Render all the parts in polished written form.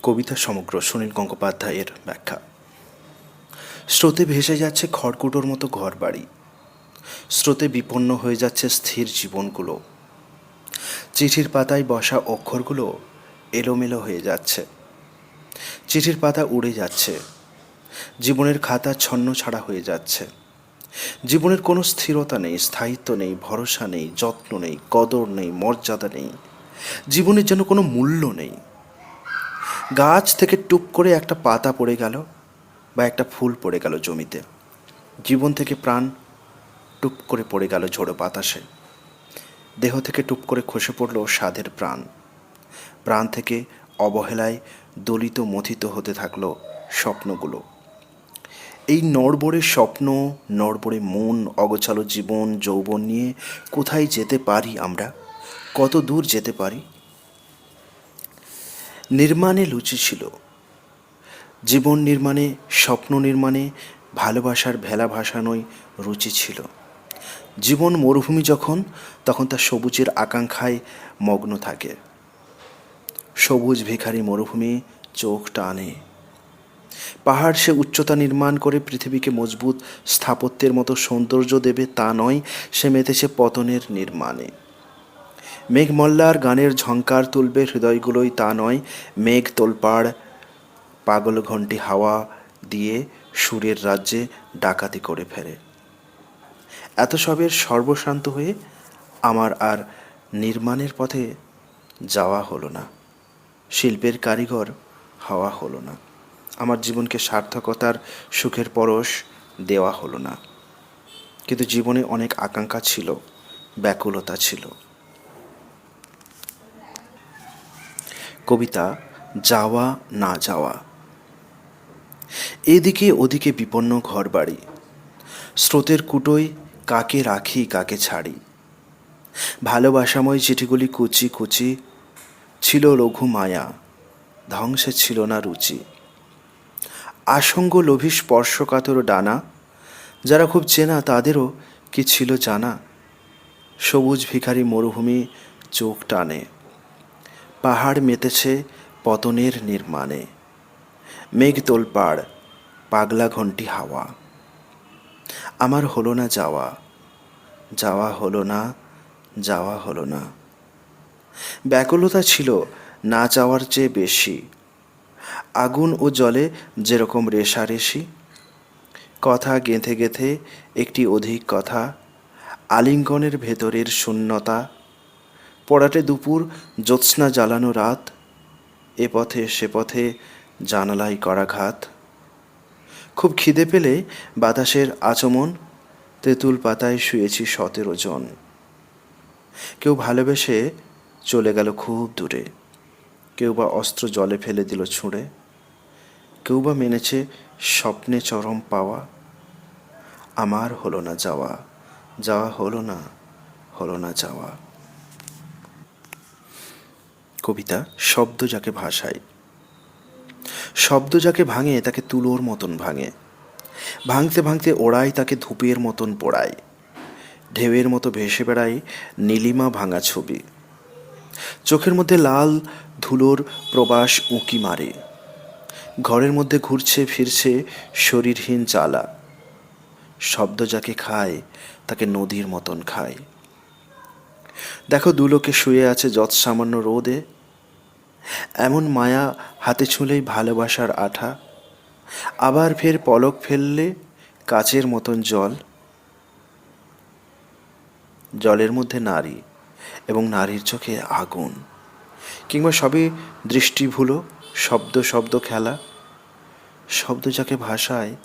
কবিতা সমগ্র সুনীল গঙ্গোপাধ্যায়ের ব্যাখ্যা। স্রোতে ভেসে যাচ্ছে খড়কুটোর মতো ঘরবাড়ি, স্রোতে বিপন্ন হয়ে যাচ্ছে স্থির জীবনগুলো। চিঠির পাতায় বসা অক্ষরগুলো এলোমেলো হয়ে যাচ্ছে, চিঠির পাতা উড়ে যাচ্ছে, জীবনের খাতা ছন্ন ছাড়া হয়ে যাচ্ছে। জীবনের কোনো স্থিরতা নেই, স্থায়িত্ব নেই, ভরসা নেই, যত্ন নেই, কদর নেই, মর্যাদা নেই। জীবনের যেন কোনো মূল্য নেই। গাছ থেকে টুপ করে একটা পাতা পড়ে গেল বা একটা ফুল পড়ে গেল জমিতে, জীবন থেকে প্রাণ টুপ করে পড়ে গেল ঝোড়ো বাতাসে। দেহ থেকে টুপ করে খসে পড়ল স্বাদের প্রাণ, প্রাণ থেকে অবহেলায় দলিত মথিত হতে থাকলো স্বপ্নগুলো। এই নড়বড়ে স্বপ্ন, নড়বড়ে মন, অগোছালো জীবন, যৌবন নিয়ে কোথায় যেতে পারি আমরা? কত দূর যেতে পারি? নির্মাণে লুচি ছিল, জীবন নির্মাণে, স্বপ্ন নির্মাণে ভালোবাসার ভেলা ভাসানোই রুচি ছিল। জীবন মরুভূমি যখন, তখন তা সবুজের আকাঙ্ক্ষায় মগ্ন থাকে। সবুজ ভিখারি মরুভূমি চোখ টানে। পাহাড় সে উচ্চতা নির্মাণ করে পৃথিবীকে মজবুত স্থাপত্যের মতো সৌন্দর্য দেবে তা নয়, সে মেতেছে পতনের নির্মাণে। মেঘমল্লার গানের ঝংকার তুলবে হৃদয়গুলোই তা নয়, মেঘ তোলপাড় পাগল ঘণ্টি হাওয়া দিয়ে সুরের রাজ্যে ডাকাতি করে ফেরে। এত সবের সর্বশান্ত হয়ে আমার আর নির্মাণের পথে যাওয়া হলো না, শিল্পের কারিগর হওয়া হলো না, আমার জীবনকে সার্থকতার সুখের পরশ দেওয়া হলো না। কিন্তু জীবনে অনেক আকাঙ্ক্ষা ছিল, ব্যাকুলতা ছিল। কবিতা যাওয়া না যাওয়া। এদিকে ওদিকে বিপন্ন ঘরবাড়ি, স্রোতের কুটোয় কাকে রাখি কাকে ছাড়ি। ভালোবাসাময় চিঠিগুলি কুচি কুচি, ছিল লঘু মায়া, ধ্বংসে ছিল না রুচি। আসঙ্গ লোভী স্পর্শকাতর ডানা, যারা খুব চেনা তাদেরও কি ছিল জানা। সবুজ ভিখারি মরুভূমি চোখ টানে, পাহাড় মেতেছে পতনের নির্মাণে। মেঘ তোলপাড় পাগলা ঘণ্টি হাওয়া। আমার হলো না যাওয়া, যাওয়া হলো না, যাওয়া হলো না। ব্যাকুলতা ছিল না চাওয়ার চেয়ে বেশি। আগুন ও জলে যেরকম রেশারেশি, কথা গেঁথে গেঁথে একটি অধিক কথা, আলিঙ্গনের ভেতরের শূন্যতা। পড়াটে দুপুর, জ্যোৎস্না জ্বালানো রাত, এ পথে সে পথে জানালায় করাঘাত। খুব খিদে পেলে বাতাসের আচমন, তেঁতুল পাতায় শুয়েছি 17 জন। কেউ ভালোবেসে চলে গেল খুব দূরে, কেউ বা অস্ত্র জলে ফেলে দিল ছুঁড়ে, কেউ বা মেনেছে স্বপ্নে চরম পাওয়া। আমার হলো না যাওয়া, যাওয়া হলো না, হলো না যাওয়া। কবিতা শব্দ যাকে ভাষায়। শব্দ যাকে ভাঙে তাকে তুলোর মতন ভাঙে, ভাঙতে ভাঙতে ওড়ায় তাকে ধূপের মতন পোড়ায়। ঢেউয়ের মতো ভেসে বেড়ায় নীলিমা ভাঙা ছবি, চোখের মধ্যে লাল ধুলোর প্রবাস উঁকি মারে। ঘরের মধ্যে ঘুরছে ফিরছে শরীরহীন জ্বালা। শব্দ যাকে খায় তাকে নদীর মতন খায়। দেখো দুলোকে শুয়ে আছে যৎ সামান্য রোদে, এমন মায়া হাতে ছুঁলেই ভালোবাসার আঠা। আবার ফের পলক ফেললে কাচের মতন জল, জলের মধ্যে নারী এবং নারীর চোখে আগুন। কিংবা সবই দৃষ্টিভুলো, শব্দ শব্দ খেলা। শব্দ যাকে ভাষায়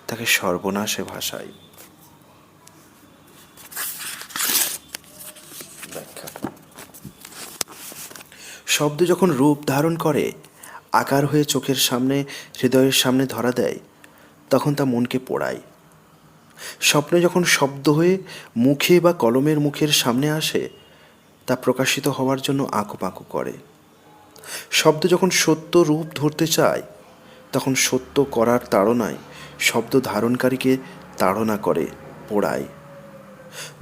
তাকে সর্বনাশে ভাষায়। ব্যাখ্যা। শব্দ যখন রূপ ধারণ করে, আকার হয়ে চোখের সামনে হৃদয়ের সামনে ধরা দেয়, তখন তা মনকে পোড়ায়। স্বপ্নে যখন শব্দ হয়ে মুখে বা কলমের মুখের সামনে আসে, তা প্রকাশিত হওয়ার জন্য আঁকুপাঁকু করে। শব্দ যখন সত্য রূপ ধরতে চায়, তখন সত্য করার তাড়নায় শব্দ ধারণকারীকে তাড়না করে, পোড়ায়।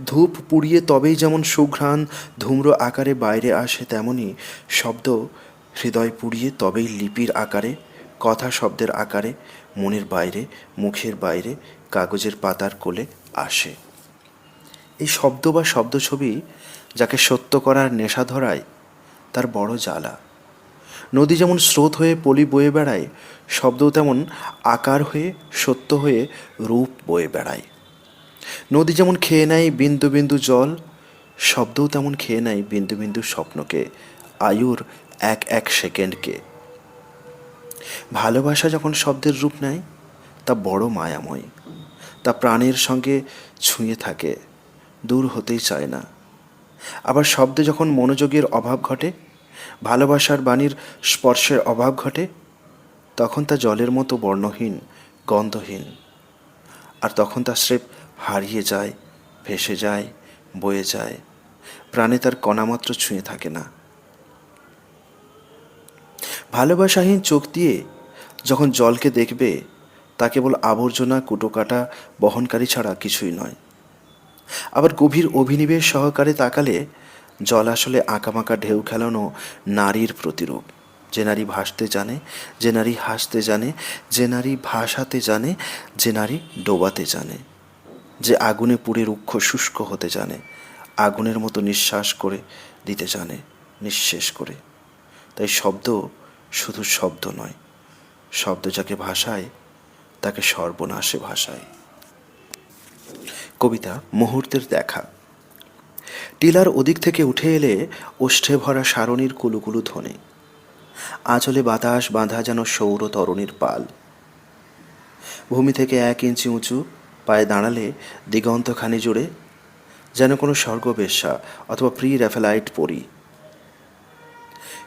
ধূপ পুড়িয়ে তবেই যেমন সুঘ্রাণ ধূম্র আকারে বাইরে আসে, তেমনি শব্দ হৃদয় পুড়িয়ে তবেই লিপির আকারে, কথা শব্দের আকারে মনের বাইরে, মুখের বাইরে, কাগজের পাতার কোলে আসে। এই শব্দ বা শব্দ ছবি যাকে সত্য করার নেশা ধরায়, তার বড় জ্বালা। নদী যেমন স্রোত হয়ে পলি বয়ে বেড়ায়, শব্দও তেমন আকার হয়ে, সত্য হয়ে রূপ বয়ে বেড়ায়। নদী যেমন খেয়ে নেয় বিন্দু বিন্দু জল, শব্দও তেমন খেয়ে নেয় বিন্দু বিন্দু স্বপ্নকে, আয়ুর এক এক সেকেন্ডকে। ভালোবাসা যখন শব্দের রূপ নেয়, তা বড় মায়াময়। তা প্রাণের সঙ্গে ছুঁয়ে থাকে, দূর হতেই চায় না। আবার শব্দে যখন মনোযোগের অভাব ঘটে, ভালোবাসার বাণীর স্পর্শের অভাব ঘটে, তখন তা জলের মতো বর্ণহীন, গন্ধহীন। আর তখন তা স্রেফ হারিয়ে যায়, ভেসে যায়, বয়ে যায়, প্রাণে তার কণামাত্র ছুঁয়ে থাকে না। ভালোবাসাহীন চোখ দিয়ে যখন জলকে দেখবে, তা কেবল আবর্জনা কুটোকাটা বহনকারী ছাড়া কিছুই নয়। আবার গভীর অভিনিবেশ সহকারে তাকালে জল আসলে আঁকামাকা ঢেউ খেলানো নারীর প্রতিরূপ। যে নারী ভাসতে জানে, যে নারী হাসতে জানে, যে নারী ভাসাতে জানে, যে নারী ডোবাতে জানে, যে আগুনে পুড়ে রুক্ষ শুষ্ক হতে জানে, আগুনের মতো নিঃশ্বাস করে দিতে জানে, নিঃশেষ করে। তাই শব্দ শুধু শব্দ নয়, শব্দ যাকে ভাষায় তাকে সর্বনাশে ভাষায়। কবিতা মুহূর্তের দেখা। টিলার ওদিক থেকে উঠে এলে ওষ্ঠে ভরা সারণীর কুলুকুলু ধ্বনি। আঁচলে বাতাস বাঁধা যেন সৌর তরণীর পাল। ভূমি থেকে 1 ইঞ্চি উঁচু পায়ে দাঁড়ালে দিগন্তখানি জুড়ে যেন কোনো স্বর্গবেশ্যা অথবা প্রি র্যাফেলাইট পড়ি।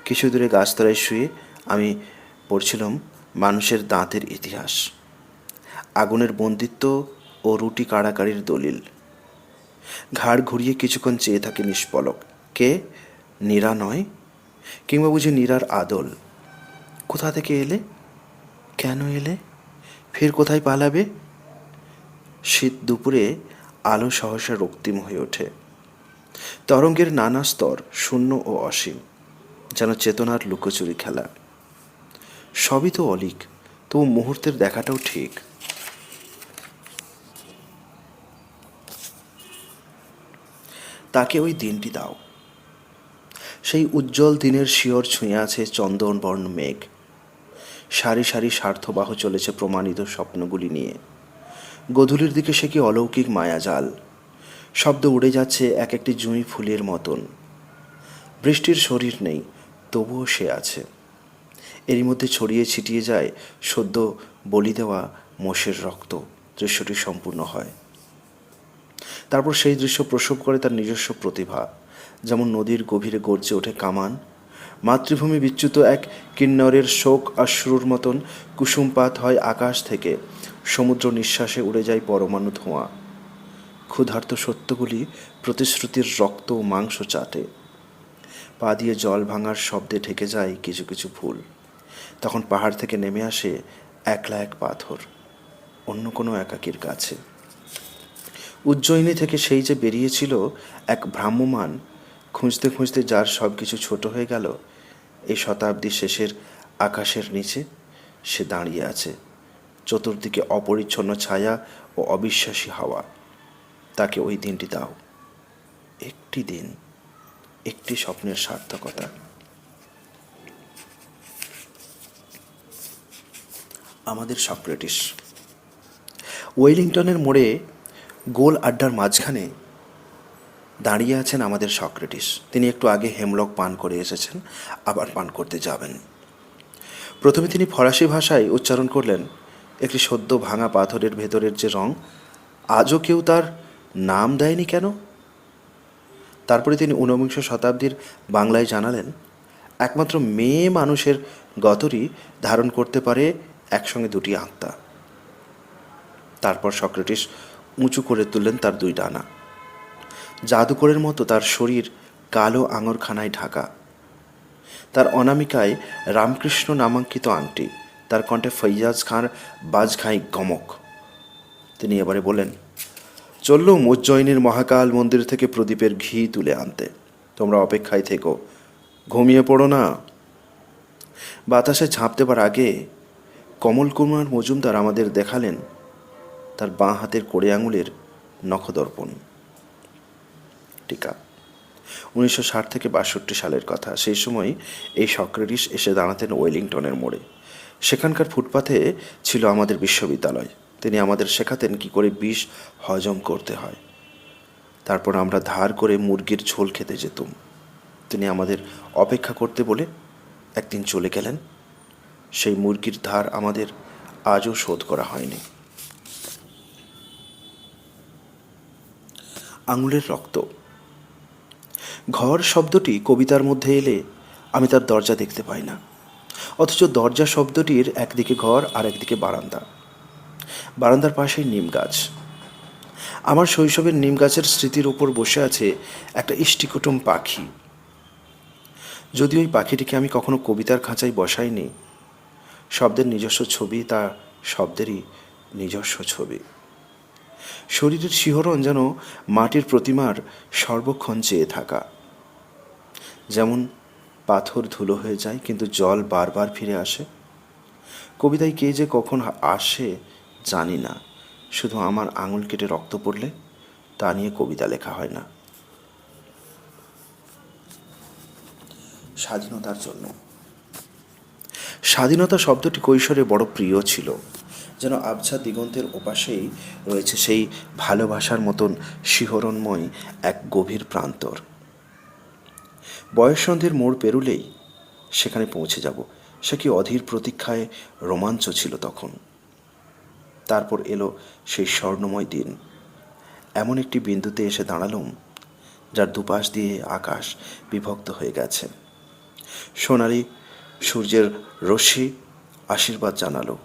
কিছু দূরে গাছতলায় শুয়ে আমি পড়ছিলাম মানুষের দাঁতের ইতিহাস, আগুনের বন্দিত্ব ও রুটি কাড়াকাড়ির দলিল। ঘাড় ঘুরিয়ে কিছুক্ষণ চেয়ে থাকে নিষ্পলক। কে? নীরা নয়? কিংবা বুঝি নীরার আদল? কোথা থেকে এলে? কেন এলে? ফের কোথায় পালাবে? শীত দুপুরে আলো সহসা রক্তিম হয়ে ওঠে। তরঙ্গের নানা স্তর, শূন্য ও অসীম, যেন চেতনার লুকোচুরি খেলা। সবই তো অলীক, তবু মুহূর্তের দেখাটাও ঠিক। তাকে ওই দিনটি দাও। সেই উজ্জ্বল দিনের শিয়র ছুঁয়ে আছে চন্দন বর্ণ মেঘ। সারি সারি স্বার্থবাহ চলেছে প্রমাণিত স্বপ্নগুলি নিয়ে। গধূলির দিকে সে কি অলৌকিক মায়াজাল। শব্দ উড়ে যাচ্ছে এক একটি জুঁই ফুলের মতন। বৃষ্টির শরীর নেই, তবুও সে আছে। এরই মধ্যে ছড়িয়ে ছিটিয়ে যায় সদ্য বলি দেওয়া মোষের রক্ত। দৃশ্যটি সম্পূর্ণ হয়। তারপর সেই দৃশ্য প্রসব করে তার নিজস্ব প্রতিভা। যেমন নদীর গভীরে গর্জে ওঠে কামান, মাতৃভূমি বিচ্যুত এক কিন্নরের শোক অশ্রুর মতন কুসুমপাত হয় আকাশ থেকে, সমুদ্র নিঃশ্বাসে উড়ে যায় পরমাণু ধোঁয়া। ক্ষুধার্ত সত্যগুলি প্রতিশ্রুতির রক্ত ও মাংস চাটে। পা দিয়ে জল ভাঙার শব্দে ঢেকে যায় কিছু কিছু ফুল। তখন পাহাড় থেকে নেমে আসে একলা এক পাথর, অন্য কোনো একাকীর কাছে। উজ্জয়িনী থেকে সেই যে বেরিয়েছিল এক ভ্রাম্যমান, খুঁজতে খুঁজতে যার সব কিছু ছোট হয়ে গেল, এই শতাব্দী শেষের আকাশের নিচে সে দাঁড়িয়ে আছে। চতুর্দিকে অপরিচ্ছন্ন ছায়া ও অবিশ্বাসী হাওয়া। তাকে ওই দিনটি দাও, একটি দিন, একটি স্বপ্নের সার্থকতা। আমাদের সক্রেটিস। ওয়েলিংটনের মোড়ে গোল আড্ডার মাঝখানে দাঁড়িয়ে আছেন আমাদের সক্রেটিস। তিনি একটু আগে হেমলক পান করে এসেছেন, আবার পান করতে যাবেন। প্রথমে তিনি ফরাসি ভাষায় উচ্চারণ করলেন, একটি সদ্য ভাঙা পাথরের ভেতরের যে রং, আজও কেউ তার নাম দেয়নি কেন? তারপরে তিনি 19 শতাব্দীর বাংলায় জানালেন, একমাত্র মেয়ে মানুষের গতরই ধারণ করতে পারে একসঙ্গে দুটি আত্মা। তারপর সক্রেটিস উঁচু করে তুললেন তার 2 ডানা। জাদুকরের মতো তার শরীর কালো আঙরখানায় ঢাকা। তার অনামিকায় রামকৃষ্ণ নামাঙ্কিত আংটি, তার কণ্ঠে ফৈয়াজ খাঁর বাজঘাই গমক। তিনি এবারে বলেন, চললুম উজ্জয়িনীর মহাকাল মন্দির থেকে প্রদীপের ঘি তুলে আনতে। তোমরা অপেক্ষায় থেকো, ঘুমিয়ে পড়ো না। বাতাসে ঝাঁপ দেবার আগে কমল কুমার মজুমদার আমাদের দেখালেন তার বাঁ হাতের কড়ে আঙুলের নখদর্পণ টিকা। 1960 থেকে 62 সালের কথা। সেই সময় এই সক্রেটিস এসে দাঁড়াতেন ওয়েলিংটনের মোড়ে। সেখানকার ফুটপাথে ছিল আমাদের বিশ্ববিদ্যালয়। তিনি আমাদের শেখাতেন কি করে বিষ হজম করতে হয়। তারপর আমরা ধার করে মুরগির ঝোল খেতে যেতুম। তিনি আমাদের অপেক্ষা করতে বলে একদিন চলে গেলেন। সেই মুরগির ধার আমাদের আজও শোধ করা হয়নি। আঙুলের রক্ত। ঘর শব্দটি কবিতার মধ্যে এলে আমি তার দরজা দেখতে পাই না, অথচ দরজা শব্দটির একদিকে ঘর আর একদিকে বারান্দা। বারান্দার পাশেই নিম গাছ। আমার শৈশবের নিম গাছের স্মৃতির ওপর বসে আছে একটা ইষ্টিকুটুম পাখি। যদিও ওই পাখিটিকে আমি কখনো কবিতার খাঁচায় বসাইনি, শব্দের নিজস্ব ছবি তা শব্দেরই নিজস্ব ছবি। শরীরের শিহরণ যেন মাটির প্রতিমার সর্বক্ষণ চেয়ে থাকা। যেমন পাথর ধুলো হয়ে যায় কিন্তু জল বারবার ফিরে আসে। কবিতায় কে যে কখন আসে জানি না, শুধু আমার আঙুল কেটে রক্ত পড়লে তা নিয়ে কবিতা লেখা হয় না। স্বাধীনতার জন্য। স্বাধীনতা শব্দটি কৈশোরে বড় প্রিয় ছিল, যেন আবছা দিগন্তের ওপাশেই রয়েছে সেই ভালোবাসার মতন শিহরণময় এক গভীর প্রান্তর। বয়ঃসন্ধির মোড় পেরুলেই সেখানে পৌঁছে যাব, সে কি অধীর প্রতীক্ষায় রোমাঞ্চ ছিল তখন। তারপর এলো সেই স্বর্ণময় দিন। এমন একটি বিন্দুতে এসে দাঁড়ালুম যার দুপাশ দিয়ে আকাশ বিভক্ত হয়ে গেছে। সোনালি সূর্যের রশ্মি আশীর্বাদ জানালো,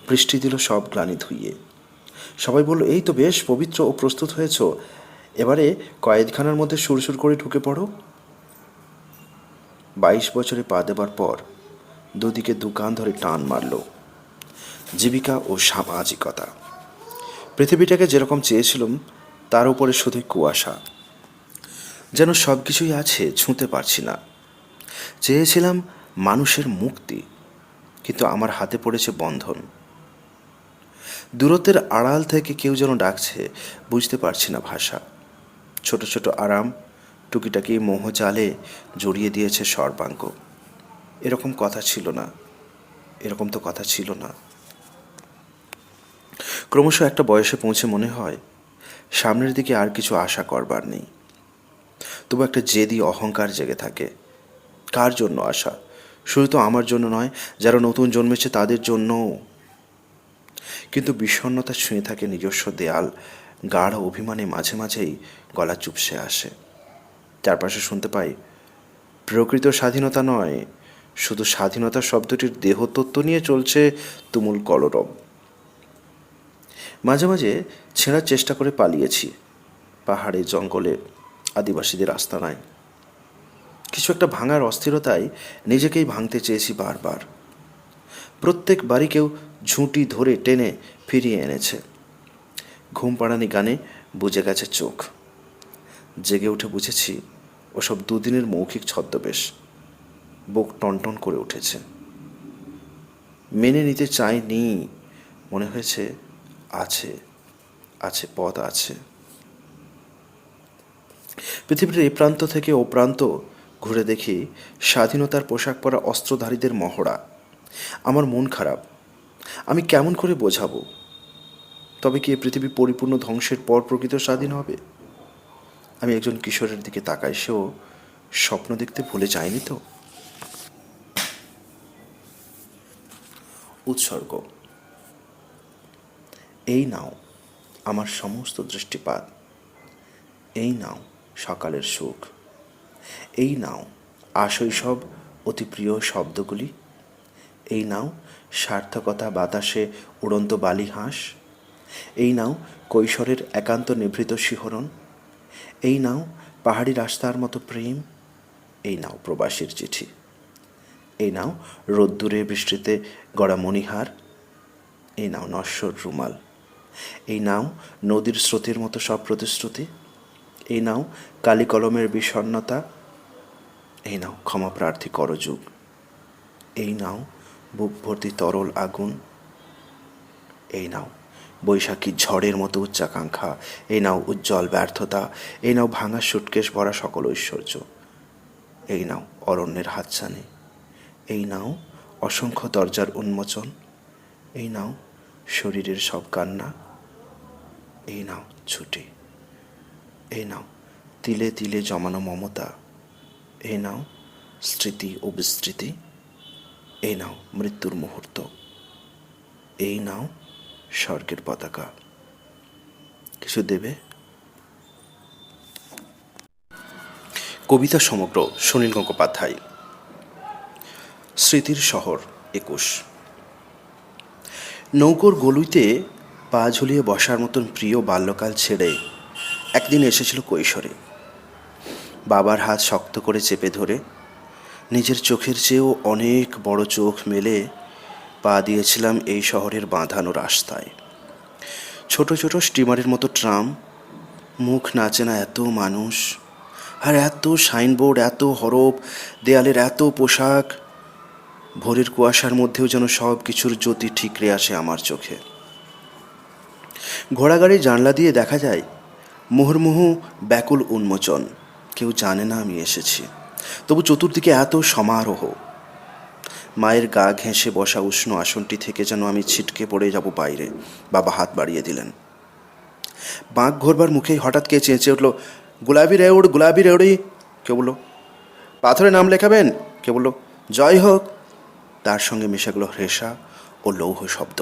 বৃষ্টি দিল সব গ্লানি ধুইয়ে। সবাই বলল, এই তো বেশ পবিত্র ও প্রস্তুত হয়েছ, এবারে কয়েদখানার মধ্যে সুরসুর করে ঢুকে পড়ো। 22 বছরে পা দেবার পর দুদিকে দুকান ধরে টান মারল জীবিকা ও সামাজিকতা। পৃথিবীটাকে যেরকম চেয়েছিলাম তার উপরে শুধুই কুয়াশা, যেন সব কিছুই আছে, ছুঁতে পারছি না। চেয়েছিলাম মানুষের মুক্তি, কিন্তু আমার হাতে পড়েছে বন্ধন। দূরত্বের আড়াল থেকে কেউ যেন ডাকছে, বুঝতে পারছি না ভাষা। ছোট ছোট আরাম টুকিটাকি মোহজালে জড়িয়ে দিয়েছে সর্বাঙ্গ। এরকম কথা ছিল না, এরকম তো কথা ছিল না। ক্রমশ একটা বয়সে পৌঁছে মনে হয় সামনের দিকে আর কিছু আশা করবার নেই। তবু একটা জেদি অহংকার জেগে থাকে। কার জন্য আশা? শুধু তো আমার জন্য নয়, যারা নতুন জন্মেছে তাদের জন্যও। কিন্তু বিষণ্ণতা ছুঁয়ে থাকে নিজস্ব দেয়াল। গাঢ় অভিমানে মাঝে মাঝেই গলা চুপসে আসে। চারপাশে শুনতে পাই, প্রকৃত স্বাধীনতা নয়, শুধু স্বাধীনতা শব্দটির দেহতত্ত্ব নিয়ে চলছে তুমুল কলরব। মাঝে মাঝে ছেঁড়ার চেষ্টা করে পালিয়েছি, পাহাড়ে জঙ্গলে আদিবাসীদের আস্তানায়। কিছু একটা ভাঙার অস্থিরতায় নিজেকেই ভাঙতে চেয়েছি বারবার। প্রত্যেক বাড়ি কেউ ঝুঁটি ধরে টেনে ফিরিয়ে এনেছে। ঘুম পাড়ানি গানে বুজে গেছে চোখ। জেগে উঠে বুঝেছি ওসব দুদিনের মৌখিক ছদ্মবেশ। বুক টনটন করে উঠেছে। মেনে নিতে চাইনি, মনে হয়েছে আছে, আছে, পথ আছে। পৃথিবীর এই প্রান্ত থেকে ও প্রান্ত ঘুরে দেখি স্বাধীনতার পোশাক পরা অস্ত্রধারীদের মহড়া। আমার মন খারাপ। আমি কেমন করে বোঝাবো? তবে কি এই পৃথিবী পরিপূর্ণ ধ্বংসের পর প্রকৃত স্বাধীন হবে? আমি একজন কিশোরের দিকে তাকাই, সেও স্বপ্ন দেখতে ভুলে যায়নি তো। উৎসর্গ। এই নাও আমার সমস্ত দৃষ্টিপাত, এই নাও সকালের সুখ, এই নাও আশৈশব অতি প্রিয় শব্দগুলি, এই নাও সার্থকতা বাতাসে উড়ন্ত বালি হাঁস, এই নাও কৈশোরের একান্ত নিভৃত শিহরণ, এই নাও পাহাড়ি রাস্তার মতো প্রেম, এই নাও প্রবাসীর চিঠি, এই নাও রোদ্দুরে বৃষ্টিতে গড়া মণিহার, এই নাও নশ্বর রুমাল, এই নাও নদীর স্রোতের মতো সব প্রতিশ্রুতি, এই নাও কালি কলমের বিষণ্ণতা, এই নাও ক্ষমা প্রার্থী করযুগ, এই নাও বুক ভর্তি তরল আগুন, এই নাও বৈশাখী ঝড়ের মতো উচ্চাকাঙ্ক্ষা, এই নাও উজ্জ্বল ব্যর্থতা, এই নাও ভাঙা সুটকেশ ভরা সকল ঐশ্বর্য, এই নাও অরণ্যের হাতছানি, এই নাও অসংখ্য দরজার উন্মোচন, এই নাও শরীরের সব কান্না, এই নাও ছুটি, এই নাও তিলে তিলে জমানো মমতা, এই নাও স্মৃতি ও বিস্মৃতি, এই নাও মৃত্যুর মুহূর্ত, এই নাও স্বর্গের পতাকা। কিছু দেবে? কবিতা সমগ্র সুনীল গঙ্গোপাধ্যায়। স্মৃতির শহর 21। নৌকোর গলুইতে পা ঝুলিয়ে বসার মতন প্রিয় বাল্যকাল ছেড়ে একদিন এসেছিল কৈশোরে। বাবার হাত শক্ত করে চেপে ধরে নিজের চোখের চেয়েও অনেক বড় চোখ মেলে পা দিয়েছিলাম এই শহরের বাঁধানো রাস্তায়। ছোট ছোট স্টিমারের মতো ট্রাম, মুখ নাচে না এত মানুষ, আর এত সাইনবোর্ড, এত হরফ, দেয়ালের এত পোশাক। ভোরের কুয়াশার মধ্যেও যেন সব কিছুর জ্যোতি ঠিকরে আসে আমার চোখে। ঘোড়াগাড়ির জানলা দিয়ে দেখা যায় মুহুর্মুহু ব্যাকুল উন্মোচন। কেউ জানে না আমি এসেছি, তবু চতুর্দিকে এত সমারোহ। মায়ের গা ঘেঁষে বসা উষ্ণ আসনটি থেকে যেন আমি ছিটকে পড়ে যাব বাইরে। বাবা হাত বাড়িয়ে দিলেন। বাঁক ঘোরবার মুখেই হঠাৎ কে চেঁচে উঠল, গুলাবি রেউড়, গুলাবি রেউড়ি। কেউ বলল, পাথরে নাম লেখাবেন? কেউ বলল, জয় হোক। তার সঙ্গে মিশে গেল হ্রেষা ও লৌহ শব্দ।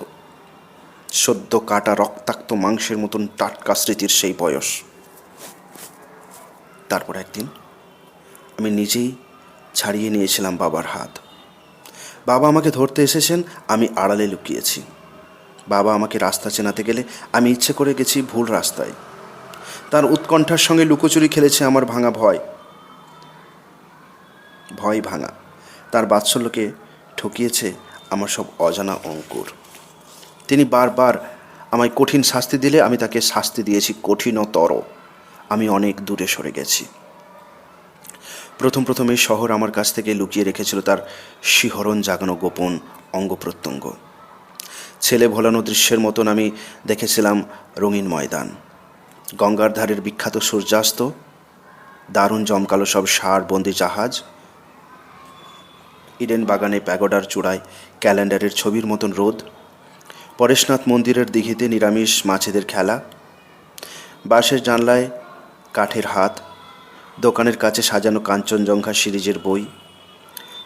সদ্য কাটা রক্তাক্ত মাংসের মতন টাটকা স্মৃতির সেই বয়স। তারপর একদিন আমি নিজেই ছাড়িয়ে নিয়েছিলাম বাবার হাত। বাবা আমাকে ধরতে এসেছেন, আমি আড়ালে লুকিয়েছি। বাবা আমাকে রাস্তা চেনাতে গেলে আমি ইচ্ছে করে গেছি ভুল রাস্তায়। তার উৎকণ্ঠার সঙ্গে লুকোচুরি খেলেছে আমার ভাঙা ভয় ভাঙা। তার বাৎসল্যকে ঠকিয়েছে আমার সব অজানা অঙ্কুর। তিনি বারবার আমায় কঠিন শাস্তি দিলে আমি তাকে শাস্তি দিয়েছি কঠিনতর। আমি অনেক দূরে সরে গেছি। প্রথম প্রথম এই শহর আমার কাছ থেকে লুকিয়ে রেখেছিল তার শিহরণ জাগানো গোপন অঙ্গ প্রত্যঙ্গ। ছেলে ভোলানো দৃশ্যের মতন আমি দেখেছিলাম রঙিন ময়দান, গঙ্গার ধারের বিখ্যাত সূর্যাস্ত, দারুণ জমকালো সব ষাঁড়বন্দি জাহাজ, ইডেন বাগানে প্যাগোডার চূড়ায় ক্যালেন্ডারের ছবির মতন রোদ, পরেশনাথ মন্দিরের দিঘিতে নিরামিষ মাছেদের খেলা, বাঁশের জানলায় কাঠের হাত, দোকানের কাছে সাজানো কাঞ্চনজঙ্ঘা সিরিজের বই,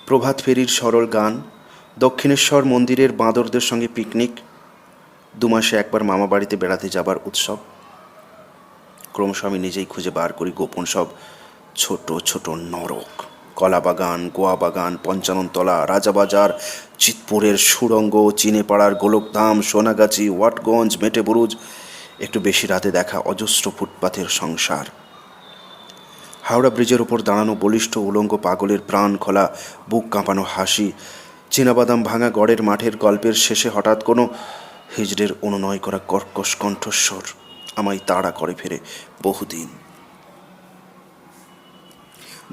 প্রভাত ফেরির সরল গান, দক্ষিণেশ্বর মন্দিরের বাঁদরদের সঙ্গে পিকনিক, 2 মাসে একবার মামা বাড়িতে বেড়াতে যাবার উৎসব। ক্রমশ আমি নিজেই খুঁজে বার করি গোপন সব ছোট ছোট নরক। কলাবাগান, গোয়া বাগান, পঞ্চাননতলা, রাজাবাজার, চিতপুরের সুড়ঙ্গ, চিনেপাড়ার গোলকধাম, সোনাগাছি, ওয়াটগঞ্জ, মেটেবুরুজ, একটু বেশি রাতে দেখা অজস্র ফুটপাথের সংসার। হাওড়া ব্রিজের ওপর দাঁড়ানো বলিষ্ঠ উলঙ্গ পাগলের প্রাণ খোলা বুক কাঁপানো হাসি, চীনাবাদাম ভাঙা গড়ের মাঠের গল্পের শেষে হঠাৎ কোনো হিজড়ের অনুনয় করা কর্কশ কণ্ঠস্বর আমায় তাড়া করে ফেরে বহুদিন।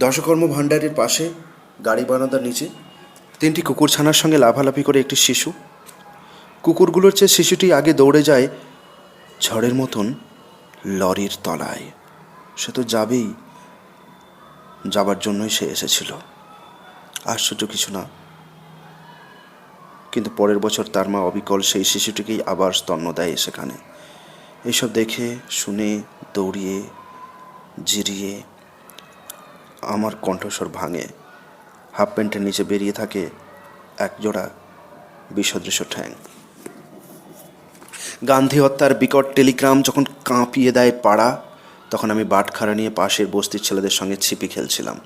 দশকর্ম ভাণ্ডারের পাশে গাড়ি বারান্দার নিচে 3টি কুকুরছানার সঙ্গে লাফালাফি করে একটি শিশু। কুকুরগুলোর চেয়ে শিশুটি আগে দৌড়ে যায় ঝড়ের মতন লরির তলায়। সে তো যাবেই, যাবার জন্যই সে এসেছিল। আশ্চর্য কিছু না, কিন্তু পরের বছর তার মা অবিকল সেই শিশুটিকেই আবার স্তন্য দেয় সেখানে। এইসব দেখে শুনে দৌড়িয়ে জিরিয়ে আমার কণ্ঠস্বর ভাঙে। হাফ প্যান্টের নিচে বেরিয়ে থাকে একজোড়া বিষদৃশ্য ঠ্যাং। গান্ধী হত্যার বিকট টেলিগ্রাম যখন কাঁপিয়ে দেয় পাড়া, তখন আমি বাটখারা নিয়ে পাশের বস্তির ছেলেদের সঙ্গে ছিপি খেলছিলাম।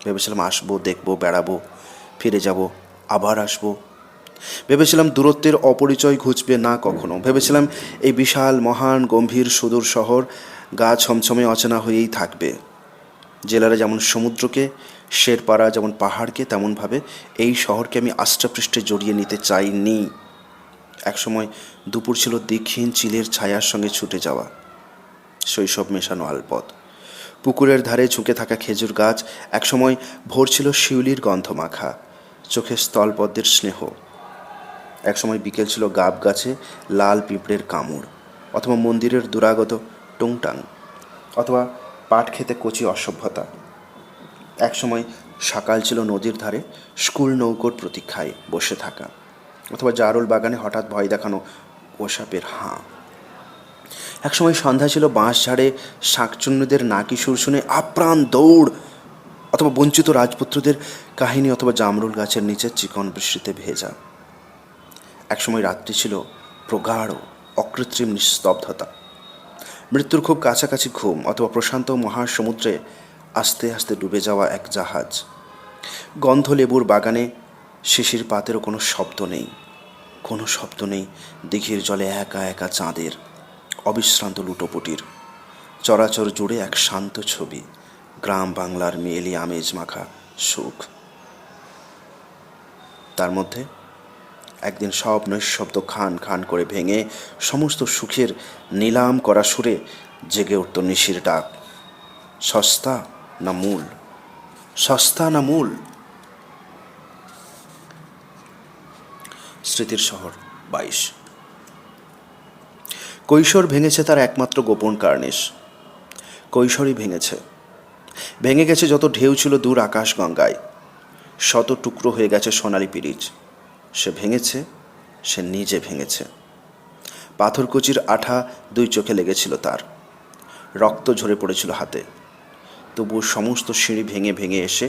ভেবেছিলাম আসবো, দেখবো, বেড়াবো, ফিরে যাব, আবার আসবো। ভেবেছিলাম দূরত্বের অপরিচয় ঘুচবে না কখনো। ভেবেছিলাম এই বিশাল মহান গম্ভীর সুদূর শহর গা ছমছমে অচেনা হয়েই থাকবে। জেলারা যেমন সমুদ্রকে, শেরপাড়া যেমন পাহাড়কে, তেমনভাবে এই শহরকে আমি আষ্টেপৃষ্ঠে জড়িয়ে নিতে চাইনি। একসময় দুপুর ছিল দীক্ষিণ চিলের ছায়ার সঙ্গে ছুটে যাওয়া, শৈশব মেশানো আলপথ। পুকুরের ধারে ঝুঁকে থাকা খেজুর গাছ, একসময় ভোর ছিল শিউলির গন্ধ মাখা। চোখে স্থলপদ্মের স্নেহ। একসময় বিকেল ছিল গাব গাছে লাল পিঁপড়ের কামড়, অথবা মন্দিরের দুরাগত টুংটাং, অথবা পাট খেতে কচি অসভ্যতা। একসময় সকাল ছিল নদীর ধারে স্কুল নৌকোর প্রতীক্ষায় বসে থাকা, অথবা জারুল বাগানে হঠাৎ ভয় দেখানো ওসাপের হাঁ। একসময় সন্ধ্যা ছিল বাঁশঝাড়ে শাঁকচুন্নিদের নাকি সুর শুনে আপ্রাণ দৌড়, অথবা বঞ্চিত রাজপুত্রদের কাহিনী, অথবা জামরুল গাছের নিচে চিকন বৃষ্টিতে ভেজা। একসময় রাত্রি ছিল প্রগাঢ় অকৃত্রিম নিস্তব্ধতা, মৃত্যুর খুব কাছাকাছি ঘুম, অথবা প্রশান্ত মহাসমুদ্রে আস্তে আস্তে ডুবে যাওয়া এক জাহাজ। গন্ধ লেবুর বাগানে শিশির পাতেরও কোনো শব্দ নেই, কোনো শব্দ নেই দিঘির জলে একা একা চাঁদের অবিশ্রান্ত লুটোপুটির। চরাচর জুড়ে এক শান্ত ছবি, গ্রাম বাংলার মেয়েলি আমেজ মাখা সুখ। তার মধ্যে একদিন সব নৈশব্দ খান খান করে ভেঙে সমস্ত সুখের নিলাম করা সুরে জেগে উঠত নিশির ডাক। সস্তা না মূল, সস্তা না মূল। স্মৃতির শহর 22। কৈশোর ভেঙেছে তার একমাত্র গোপন কার্নিশ। কৈশোরই ভেঙেছে, ভেঙে গেছে যত ঢেউ ছিল দূর আকাশ গঙ্গায়, শত টুকরো হয়ে গেছে সোনালি পিরিচ। সে ভেঙেছে, সে নিজে ভেঙেছে। পাথরকুচির আঠা দুই চোখে লেগেছিল তার, রক্ত ঝরে পড়েছিল হাতে। তবুও সমস্ত সিঁড়ি ভেঙে ভেঙে এসে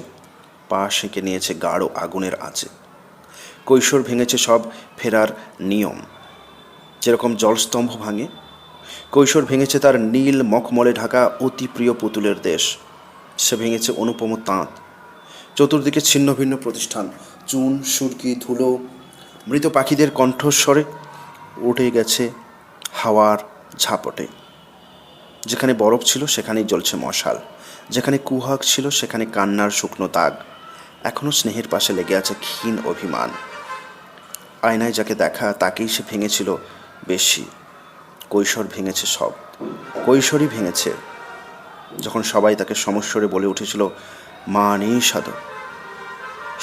পা সেঁকে নিয়েছে গাঢ় আগুনের আঁচে। কৈশোর ভেঙেছে সব ফেরার নিয়ম, যেরকম জলস্তম্ভ ভাঙে। কৈশোর ভেঙেছে তার নীল মখমলে ঢাকা অতি প্রিয় পুতুলের দেশ। সে ভেঙেছে অনুপম তাঁত। চতুর্দিকে ছিন্ন ভিন্ন প্রতিষ্ঠান, চুন সুরকি ধুলো, মৃত পাখিদের কণ্ঠস্বরে উঠে গেছে হাওয়ার ঝাপটে। যেখানে বরফ ছিল সেখানেই জ্বলছে মশাল, যেখানে কুহাক ছিল সেখানে কান্নার শুকনো দাগ। এখনও স্নেহের পাশে লেগে আছে ক্ষীণ অভিমান। আয়নায় যাকে দেখা তাকেই সে ভেঙেছিল বেশি। কৈশোর ভেঙেছে সব, কৈশোরই ভেঙেছে। যখন সবাই তাকে সমস্বরে বলে উঠেছিল মা নিষাদ,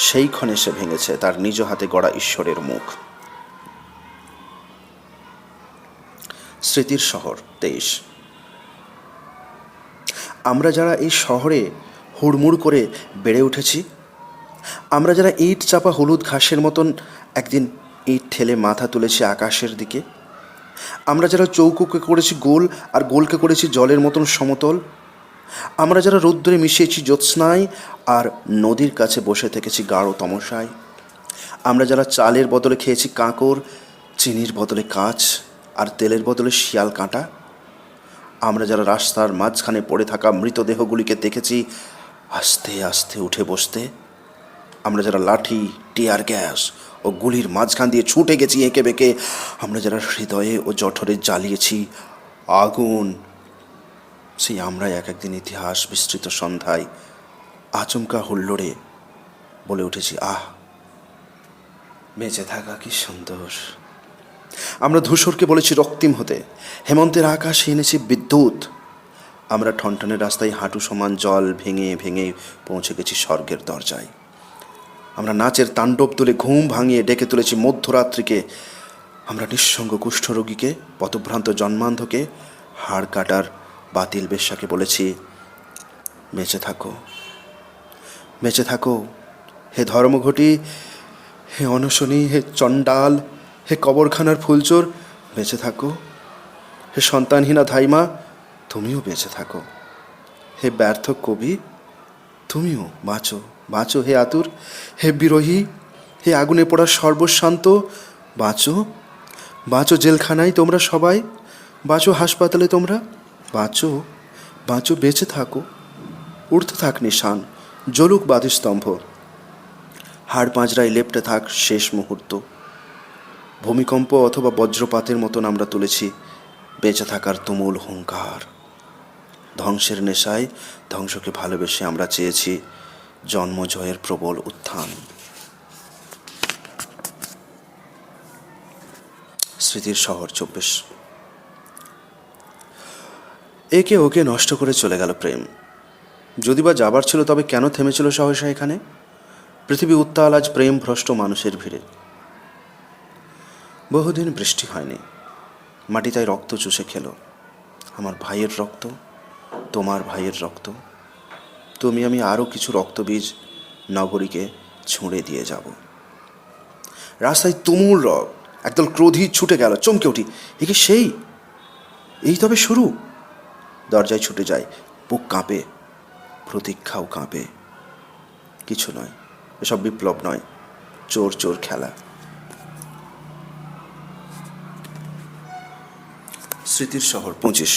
সেই ক্ষণে সে ভেঙেছে তার নিজ হাতে গড়া ঈশ্বরের মুখ। স্মৃতির শহর 23। আমরা যারা এই শহরে হুড়মুড় করে বেড়ে উঠেছি, আমরা যারা ইট চাপা হলুদ ঘাসের মতন একদিন ইট ঠেলে মাথা তুলেছি আকাশের দিকে, আমরা যারা চৌকোকে করেছি গোল আর গোলকে করেছি জলের মতন সমতল, আমরা যারা রৌদ্রে মিশিয়েছি জ্যোৎস্নায় আর নদীর কাছে বসে থেকেছি গাঢ় তমসায়, আমরা যারা চালের বদলে খেয়েছি কাঁকর, চিনির বদলে কাঁচ আর তেলের বদলে শিয়াল কাঁটা, আমরা যারা রাস্তার মাঝখানে পড়ে থাকা মৃতদেহগুলিকে দেখেছি আস্তে আস্তে উঠে বসতে, আমরা যারা লাঠি, টিয়ার গ্যাস ও গুলির মাঝখান দিয়ে ছুটে গেছি এঁকে বেঁকে, আমরা যারা হৃদয়ে ও জঠরে জ্বালিয়েছি আগুন, সেই আমরা এক একদিন ইতিহাস বিস্তৃত সন্ধ্যায় আচমকা হুল্লোড়ে বলে উঠেছি আহ, বেঁচে থাকা কি সুন্দর। আমরা ধূসরকে বলেছি রক্তিম হতে, হেমন্তের আকাশে এনেছি বিদ্যুৎ। আমরা ঠনঠনের রাস্তায় হাঁটু সমান জল ভেঙে ভেঙে পৌঁছে গেছি স্বর্গের দরজায়। আমরা নাচের তাণ্ডব তুলে ঘুম ভাঙিয়ে ডেকে তুলেছি মধ্যরাত্রিকে। আমরা নিঃসঙ্গ কুষ্ঠরোগীকে, পথভ্রান্ত জন্মান্ধকে, হাড় কাটার বাতিল বেশ্যাকে বলেছি বেঁচে থাকো, বেঁচে থাকো হে ধর্মঘটি, হে অনশনী, হে চণ্ডাল, হে কবরখানার ফুলচোর, বেঁচে থাকো। হে সন্তানহীনা ধাইমা, তুমিও বেঁচে থাকো। হে ব্যর্থ কবি, তুমিও বাঁচো, বাঁচো হে আতুর। হে বিরোহী, হে আগুনে পোড়া সর্বশান্ত, বাঁচো, বাঁচো জেলখানায় তোমরা সবাই, বাঁচো হাসপাতালে তোমরা, বাঁচো, বাঁচো, বেঁচে থাকো। উঠতে থাক নিশান, জ্বলুক বাতিস্তম্ভ, হাড় পাঁজরায় লেপ্টে থাক শেষ মুহূর্ত। ভূমিকম্প অথবা বজ্রপাতের মতন আমরা তুলেছি বেঁচে থাকার তুমুল হুঙ্কার। ধ্বংসের নেশায় ধ্বংসকে ভালোবেসে আমরা চেয়েছি জন্মজয়ের প্রবল উত্থান। স্মৃতির শহর 24। একে ওকে নষ্ট করে চলে গেল প্রেম। যদি বা যাবার ছিল তবে কেন থেমেছিল সহসা এখানে? পৃথিবী উত্তাল আজ প্রেম ভ্রষ্ট মানুষের ভিড়ে। বহুদিন বৃষ্টি হয়নি, মাটি তাই রক্ত চুষে খেল। আমার ভাইয়ের রক্ত, তোমার ভাইয়ের রক্ত, তুমি আমি আরও কিছু রক্তবীজ নগরীকে ছুঁড়ে দিয়ে যাব। রাস্তায় তুমুল রব, একদল ক্রোধী ছুটে গেল। চমকে উঠি, এ কি সেই? এই তবে শুরু। দরজায় ছুটে যায়, বুক কাঁপে, প্রতীক্ষাও কাঁপে। কিছু নয়, এসব বিপ্লব নয়, চোর চোর খেলা। স্মৃতির শহর 25।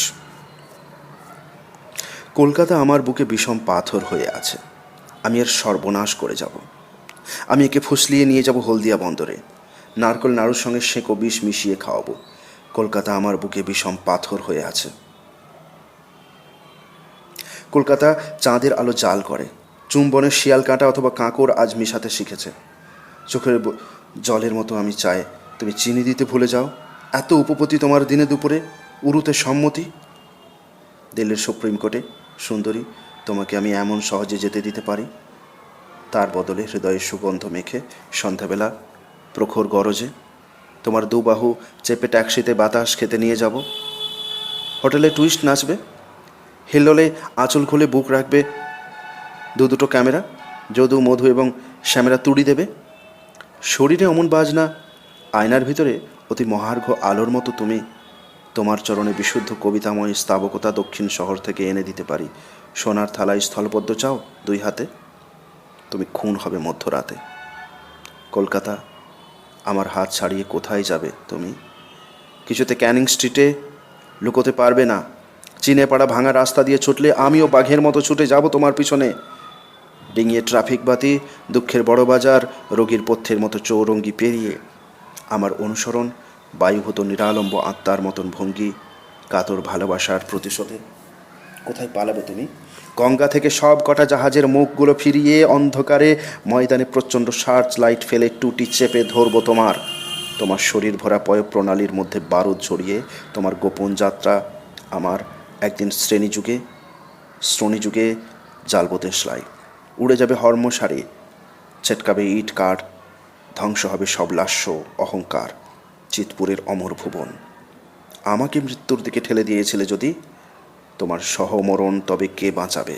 কলকাতা আমার বুকে বিষম পাথর হয়ে আছে। আমি এর সর্বনাশ করে যাব। আমি একে ফুসলিয়ে নিয়ে যাব হলদিয়া বন্দরে। নারকেল নাড়ুর সঙ্গে সেঁকো বিষ মিশিয়ে খাওয়াবো। কলকাতা আমার বুকে বিষম পাথর হয়ে আছে। কলকাতা চাঁদের আলো জাল করে। চুম্বনের শিয়াল কাঁটা অথবা কাঁকড় আজ মিশাতে শিখেছে। চোখের জলের মতো আমি চাই তুমি চিনি দিতে ভুলে যাও। এত উপপত্তি তোমার দিনে দুপুরে, উরুতে সম্মতি। দিল্লির সুপ্রিম কোর্টে সুন্দরী, তোমাকে আমি এমন সহজে যেতে দিতে পারি? তার বদলে হৃদয়ের সুগন্ধ মেখে সন্ধ্যাবেলা প্রখর গরজে তোমার দুবাহু চেপে ট্যাক্সিতে বাতাস খেতে নিয়ে যাব। হোটেলে টুইস্ট নাচবে, হিল্লোলে আঁচল খুলে বুক রাখবে দুটো ক্যামেরা, যদু মধু এবং শ্যামেরা তুড়ি দেবে। শরীরে অমন বাজনা, আয়নার ভিতরে অতি মহার্ঘ আলোর মতো তুমি। তোমার চরণে বিশুদ্ধ কবিতাময় স্তাবকতা দক্ষিণ শহর থেকে এনে দিতে পারি। সোনার থালায় স্থলপদ্ম চাও 2 হাতে, তুমি খুন হবে মধ্যরাতে। কলকাতা আমার হাত ছাড়িয়ে কোথায় যাবে তুমি? কিছুতে ক্যানিং স্ট্রিটে লুকোতে পারবে না। চিনে পাড়া ভাঙা রাস্তা দিয়ে ছুটলে আমিও বাঘের মতো ছুটে যাব তোমার পিছনে। ডিঙিয়ে ট্রাফিক বাতি, দুঃখের বড় বাজার, রোগীর পথ্যের মতো চৌরঙ্গি পেরিয়ে আমার অনুসরণ বায়ুভূত নিরালম্ব আত্মার মতন ভঙ্গি, কাতর ভালোবাসার প্রতিশোধে। কোথায় পালাবে তুমি? গঙ্গা থেকে সব কটা জাহাজের মুখগুলো ফিরিয়ে অন্ধকারে ময়দানে প্রচণ্ড সার্চ লাইট ফেলে টুটি চেপে ধরবো তোমার। তোমার শরীর ভরা পয়ঃপ্রণালীর মধ্যে বারুদ ছড়িয়ে তোমার গোপন যাত্রা আমার একদিন শ্রোণী যুগে জ্বালবো দেশলাই। উড়ে যাবে হর্মসারে, ছেটকাবে ইট কাঠ, ধ্বংস হবে সব লাস্য অহংকার। চিতপুরের অমর ভুবন আমাকে মৃত্যুর দিকে ঠেলে দিয়েছিলে যদি, তোমার সহমরণ তবে কে বাঁচাবে?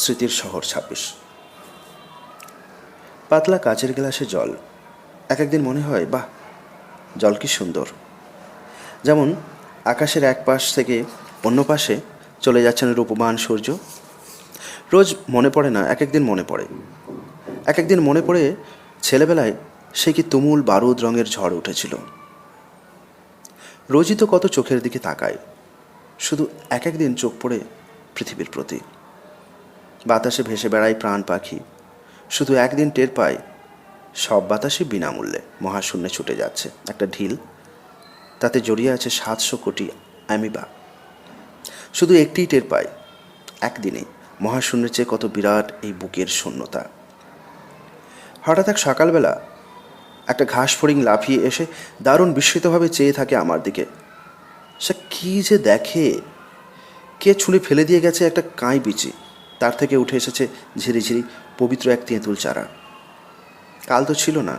স্মৃতির শহর 26। পাতলা কাচের গ্লাসে জল। একদিন মনে হয়, বাহ, জল কি সুন্দর। যেমন আকাশের এক পাশ থেকে অন্য পাশে চলে যাচ্ছেন রূপবান সূর্য। রোজ মনে পড়ে না, একদিন মনে পড়ে। একদিন মনে পড়ে ছেলেবেলায় সে কি তুমুল বারুদ রঙের ঝড় উঠেছিল। রোজই তো কত চোখের দিকে তাকায়, শুধু একদিন চোখ পড়ে পৃথিবীর প্রতি। বাতাসে ভেসে বেড়ায় প্রাণ পাখি, শুধু একদিন টের পায় সব বাতাসই বিনামূল্যে মহাশূন্যে ছুটে যাচ্ছে একটা ঢিল, তাতে জড়িয়ে আছে 700 কোটি অ্যামিবা। শুধু একটিই টের পায়, একদিনে মহাশূন্যের চেয়ে কত বিরাট এই বুকের শূন্যতা। হঠাৎ এক সকালবেলা একটা ঘাস ফড়িং লাফিয়ে এসে দারুণ বিস্মিতভাবে চেয়ে থাকে আমার দিকে। সে কী যে দেখে! কে ছুঁড়ে ফেলে দিয়ে গেছে একটা কাঁই বিচি, তার থেকে উঠে এসেছে ঝিরিঝিরি পবিত্র এক তেঁতুল চারা। কাল তো ছিল না।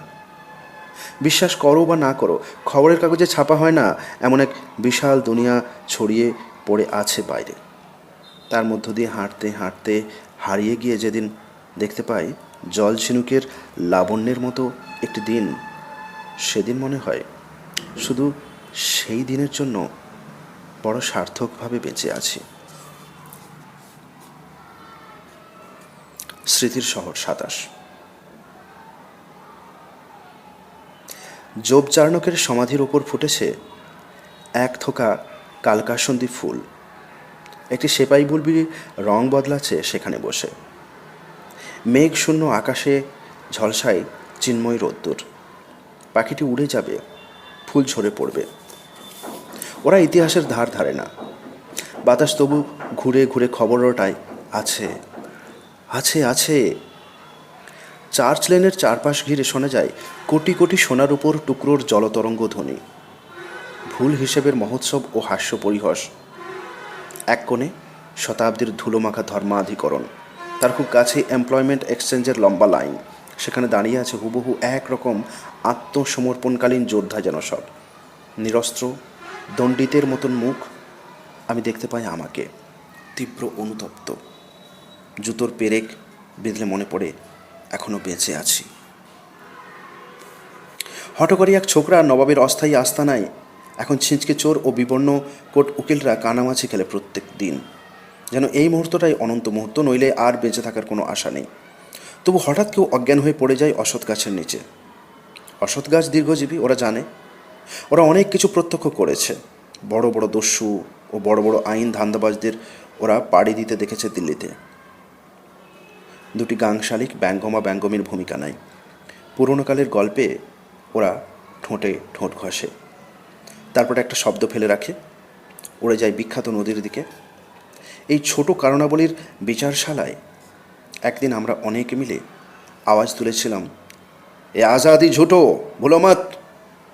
বিশ্বাস করো বা না করো, খবরের কাগজে ছাপা হয় না এমন এক বিশাল দুনিয়া ছড়িয়ে পড়ে আছে বাইরে। তার মধ্য দিয়ে হাঁটতে হাঁটতে হারিয়ে গিয়ে যেদিন দেখতে পাই জল ঝিনুকের লাবণ্যের মতো একটি দিন, সেদিন মনে হয় শুধু সেই দিনের জন্য বড় সার্থকভাবে বেঁচে আছি। স্মৃতির শহর 27। জোব চার্নকের সমাধির ওপর ফুটেছে এক থোকা কালকাসন্দী ফুল। একটি সেপাই বুলবি রং বদলাচ্ছে সেখানে বসে। মেঘ শূন্য আকাশে ঝলসায় চিন্ময় রোদ্দুর। পাখিটি উড়ে যাবে, ফুল ঝরে পড়বে। ওরা ইতিহাসের ধার ধারে না। বাতাস তবু ঘুরে ঘুরে খবর রটায়, আছে আছে আছে। চার্চ লেনের চারপাশ ঘিরে শোনা যায় কোটি কোটি সোনার উপর টুকরোর জলতরঙ্গ ধ্বনি, ভুল হিসেবের মহোৎসব ও হাস্য পরিহাস। এক কোণে শতাব্দীর ধুলোমাখা ধর্মাধিকরণ, তার খুব কাছে এমপ্লয়মেন্ট এক্সচেঞ্জের লম্বা লাইন, সেখানে দাঁড়িয়ে আছে হুবহু একরকম আত্মসমর্পণকালীন যোদ্ধা যেন সব, নিরস্ত্র, দণ্ডিতের মতন মুখ। আমি দেখতে পাই আমাকে, তীব্র অনুতপ্ত, জুতোর পেরেক বিঁধলে মনে পড়ে এখনও বেঁচে আছি। হঠকারী এক ছোকরা নবাবের অস্থায়ী আস্তানায় এখন ছিঁচকে চোর ও বিবর্ণ কোট উকিলরা কানামাছি খেলে প্রত্যেক দিন, যেন এই মুহূর্তটাই অনন্ত মুহূর্ত, নইলে আর বেঁচে থাকার কোনো আশা নেই। তবু হঠাৎ কেউ অজ্ঞান হয়ে পড়ে যায় অসৎ গাছের নিচে। অসৎ গাছ দীর্ঘজীবী, ওরা জানে, ওরা অনেক কিছু প্রত্যক্ষ করেছে। বড় বড় দস্যু ও বড় বড় আইন ধান্দাবাজদের ওরা পাড়ি দিতে দেখেছে দিল্লিতে। দুটি গাংশালিক ব্যঙ্গমা ব্যঙ্গমীর ভূমিকা নাই। পুরনোকালের গল্পে ওরা ঠোঁটে ঠোঁট ঘষে, তারপর একটা শব্দ ফেলে রাখে, উড়ে যায় বিখ্যাত নদীর দিকে। এই ছোট কারণাবলীর বিচারশালায় একদিন আমরা অনেকে মিলে আওয়াজ তুলেছিলাম, এ আজাদি ঝুটো, ভুলো মত,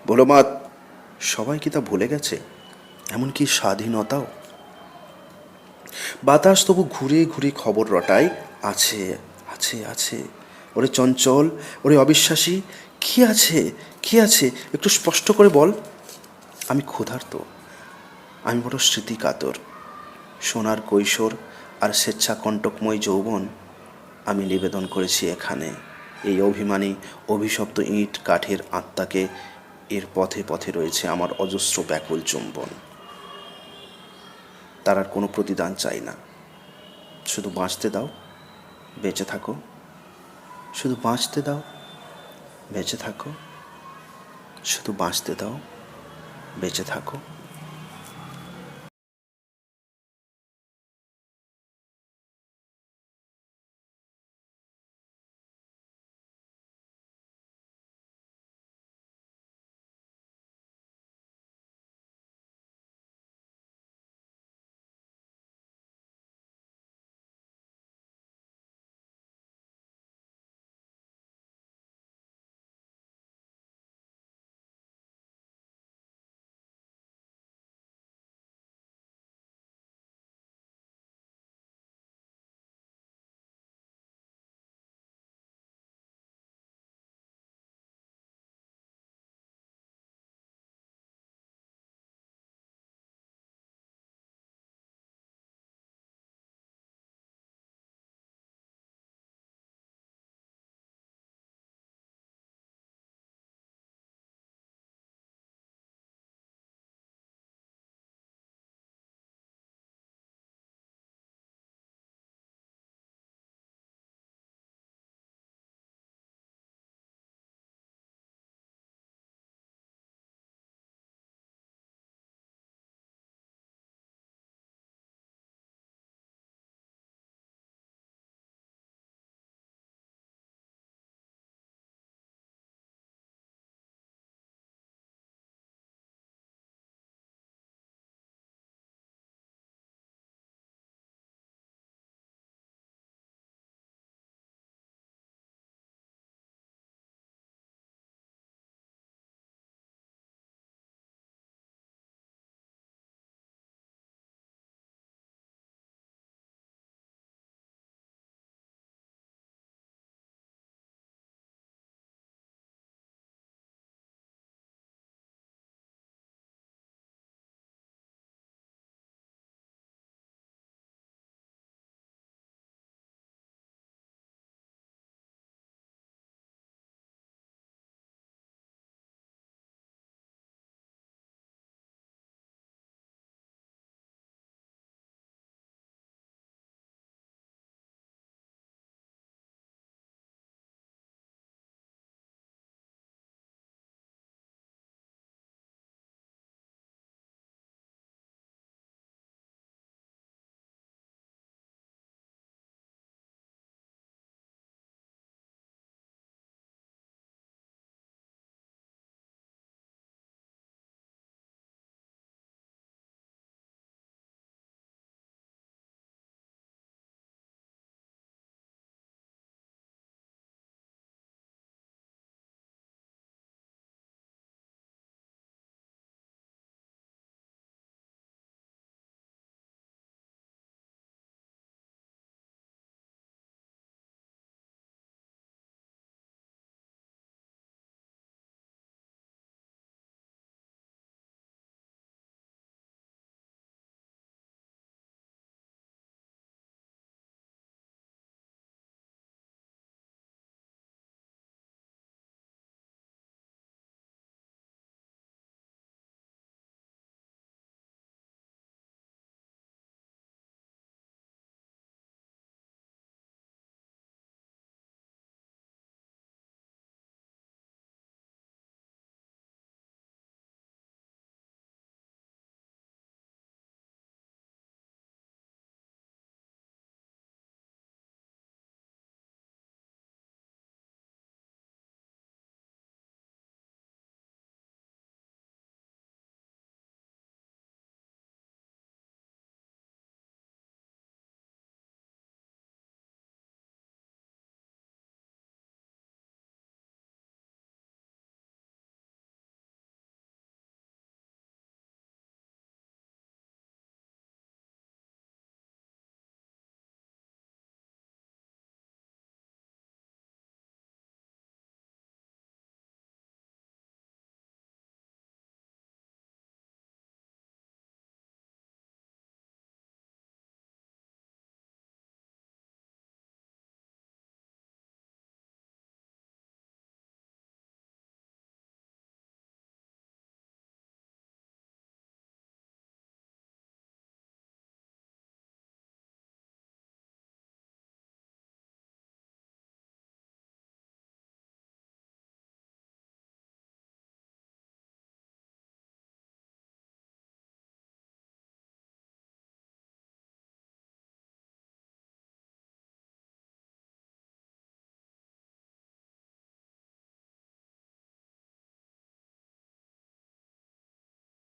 ভুলো মত। সবাই কি তা ভুলে গেছে? এমনকি স্বাধীনতাও? বাতাস তবু ঘুরে ঘুরে খবর রটায়, আছে আছে আছে, ওরে চঞ্চল, ওরে অবিশ্বাসী, কি আছে, কি আছে, একটু স্পষ্ট করে বল। আমি ক্ষুধার্ত, আমি বড় স্মৃতিকাতর। সোনার কৈশোর আর স্বেচ্ছাকণ্টকময় যৌবন আমি নিবেদন করেছি এখানে, এই অভিমানী অভিশপ্ত ইট কাঠের আত্মাকে। এর পথে পথে রয়েছে আমার অজস্র ব্যাকুল চুম্বন। তার আর কোনো প্রতিদান চাই না, শুধু বাঁচতে দাও, বেঁচে থাকো, শুধু বাঁচতে দাও, বেঁচে থাকো, শুধু বাঁচতে দাও, বেঁচে থাকো।